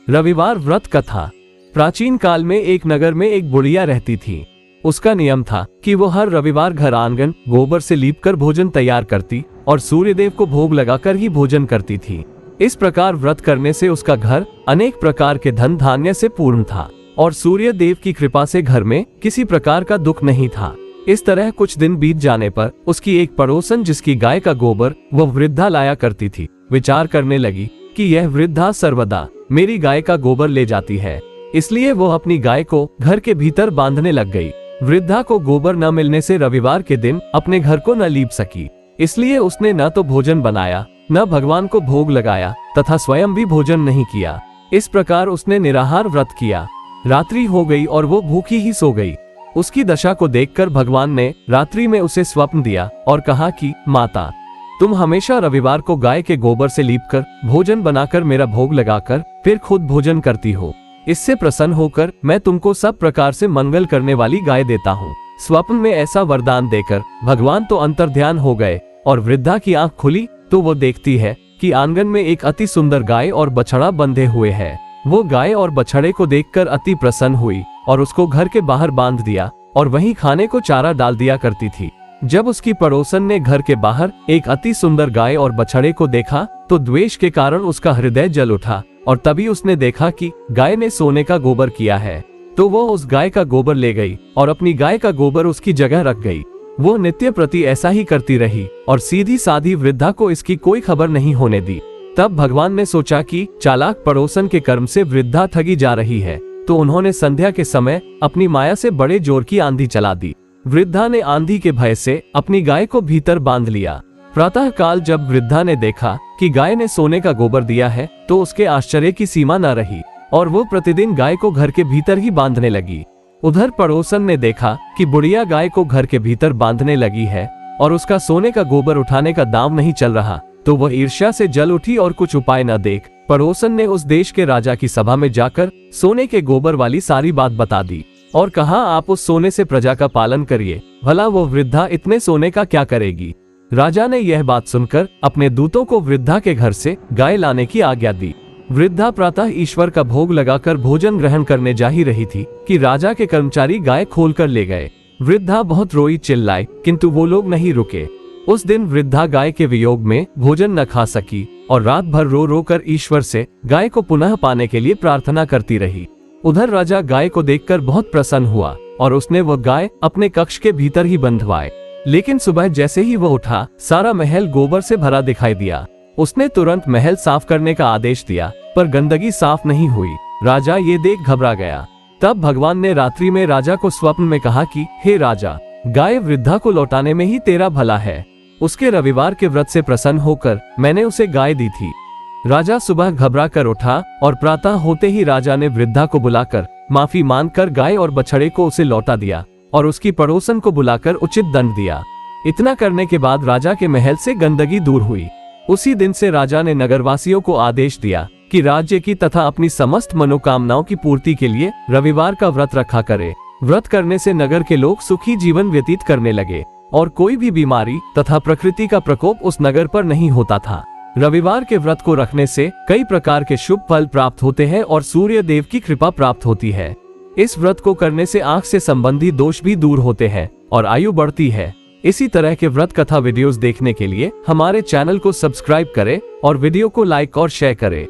रविवार व्रत कथा। प्राचीन काल में एक नगर में एक बुढ़िया रहती थी। उसका नियम था कि वो हर रविवार घर आंगन गोबर से लीपकर भोजन तैयार करती और सूर्यदेव को भोग लगाकर ही भोजन करती थी। इस प्रकार व्रत करने से उसका घर अनेक प्रकार के धन धान्य से पूर्ण था और सूर्य देव की कृपा से घर में किसी प्रकार का दुख नहीं था। इस तरह कुछ दिन बीत जाने पर उसकी एक पड़ोसन, जिसकी गाय का गोबर वह वृद्धा लाया करती थी, विचार करने लगी कि यह वृद्धा सर्वदा मेरी गाय का गोबर ले जाती है, इसलिए वो अपनी गाय को घर के भीतर बांधने लग गई। वृद्धा को गोबर न मिलने से रविवार के दिन अपने घर को न लीप सकी, इसलिए उसने न तो भोजन बनाया, न भगवान को भोग लगाया तथा स्वयं भी भोजन नहीं किया। इस प्रकार उसने निराहार व्रत किया। रात्रि हो गई और वो भूखी ही सो गई। उसकी दशा को देखकर भगवान ने रात्रि में उसे स्वप्न दिया और कहा कि माता, तुम हमेशा रविवार को गाय के गोबर से लीपकर भोजन बनाकर मेरा भोग लगाकर फिर खुद भोजन करती हो। इससे प्रसन्न होकर मैं तुमको सब प्रकार से मंगल करने वाली गाय देता हूँ। स्वप्न में ऐसा वरदान देकर भगवान तो अंतर्ध्यान हो गए और वृद्धा की आंख खुली तो वो देखती है कि आंगन में एक अति सुंदर गाय और बछड़ा बंधे हुए हैं। वो गाय और बछड़े को देखकर अति प्रसन्न हुई और उसको घर के बाहर बांध दिया और वहीं खाने को चारा डाल दिया करती थी। जब उसकी पड़ोसन ने घर के बाहर एक अति सुंदर गाय और बछड़े को देखा तो द्वेष के कारण उसका हृदय जल उठा और तभी उसने देखा कि गाय ने सोने का गोबर किया है, तो वो उस गाय का गोबर ले गई और अपनी गाय का गोबर उसकी जगह रख गई। वो नित्य प्रति ऐसा ही करती रही और सीधी साधी वृद्धा को इसकी कोई खबर नहीं होने दी। तब भगवान ने सोचा कि चालाक पड़ोसन के कर्म से वृद्धा ठगी जा रही है, तो उन्होंने संध्या के समय अपनी माया से बड़े जोर की आंधी चला दी। वृद्धा ने आंधी के भय से अपनी गाय को भीतर बांध लिया। प्रातः काल जब वृद्धा ने देखा कि गाय ने सोने का गोबर दिया है तो उसके आश्चर्य की सीमा न रही और वो प्रतिदिन गाय को घर के भीतर ही बांधने लगी। उधर पड़ोसन ने देखा कि बुढ़िया गाय को घर के भीतर बांधने लगी है और उसका सोने का गोबर उठाने का दाम नहीं चल रहा, तो वह ईर्ष्या से जल उठी और कुछ उपाय न देख पड़ोसन ने उस देश के राजा की सभा में जाकर सोने के गोबर वाली सारी बात बता दी और कहा, आप उस सोने से प्रजा का पालन करिए, भला वो वृद्धा इतने सोने का क्या करेगी। राजा ने यह बात सुनकर अपने दूतों को वृद्धा के घर से गाय लाने की आज्ञा दी। वृद्धा प्रातः ईश्वर का भोग लगाकर भोजन ग्रहण करने जा ही रही थी कि राजा के कर्मचारी गाय खोलकर ले गए। वृद्धा बहुत रोई चिल्लाई, किंतु वो लोग नहीं रुके। उस दिन वृद्धा गाय के वियोग में भोजन न खा सकी और रात भर रो रो कर ईश्वर से गाय को पुनः पाने के लिए प्रार्थना करती रही। उधर राजा गाय को देखकर बहुत प्रसन्न हुआ और उसने वह गाय अपने कक्ष के भीतर ही बंधवाए। लेकिन सुबह जैसे ही वह उठा, सारा महल गोबर से भरा दिखाई दिया। उसने तुरंत महल साफ करने का आदेश दिया, पर गंदगी साफ नहीं हुई। राजा ये देख घबरा गया। तब भगवान ने रात्रि में राजा को स्वप्न में कहा कि हे राजा, गाय वृद्धा को लौटाने में ही तेरा भला है। उसके रविवार के व्रत से प्रसन्न होकर मैंने उसे गाय दी थी। राजा सुबह घबरा कर उठा और प्रातः होते ही राजा ने वृद्धा को बुलाकर माफी मांगकर गाय और बछड़े को उसे लौटा दिया और उसकी पड़ोसन को बुलाकर उचित दंड दिया। इतना करने के बाद राजा के महल से गंदगी दूर हुई। उसी दिन से राजा ने नगरवासियों को आदेश दिया कि राज्य की तथा अपनी समस्त मनोकामनाओं की पूर्ति के लिए रविवार का व्रत रखा करे। व्रत करने से नगर के लोग सुखी जीवन व्यतीत करने लगे और कोई भी बीमारी तथा प्रकृति का प्रकोप उस नगर पर नहीं होता था। रविवार के व्रत को रखने से कई प्रकार के शुभ फल प्राप्त होते हैं और सूर्य देव की कृपा प्राप्त होती है। इस व्रत को करने से आंख से संबंधी दोष भी दूर होते हैं और आयु बढ़ती है। इसी तरह के व्रत कथा वीडियोस देखने के लिए हमारे चैनल को सब्सक्राइब करें और वीडियो को लाइक और शेयर करें।